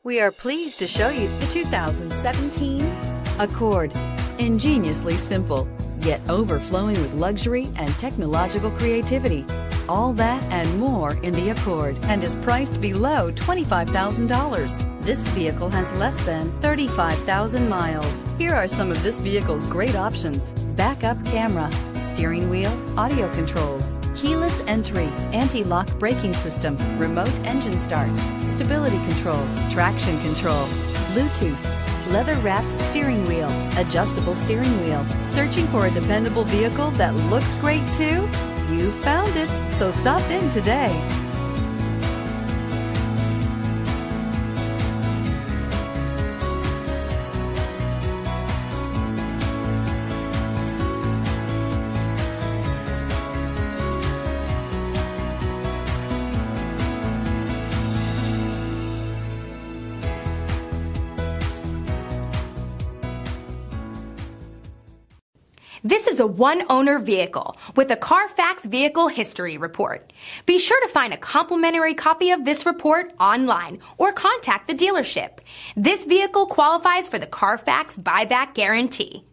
We are pleased to show you the 2017 Accord. Ingeniously simple, yet overflowing with luxury and technological creativity. All that and more in the Accord, and is priced below $25,000. This vehicle has less than 35,000 miles. Here are some of this vehicle's great options: backup camera, steering wheel audio controls, keyless entry, anti-lock braking system, remote engine start, stability control, traction control, Bluetooth, leather-wrapped steering wheel, adjustable steering wheel. Searching for a dependable vehicle that looks great too? You found it, so stop in today. This is a one-owner vehicle with a Carfax Vehicle History Report. Be sure to find a complimentary copy of this report online or contact the dealership. This vehicle qualifies for the Carfax Buyback Guarantee.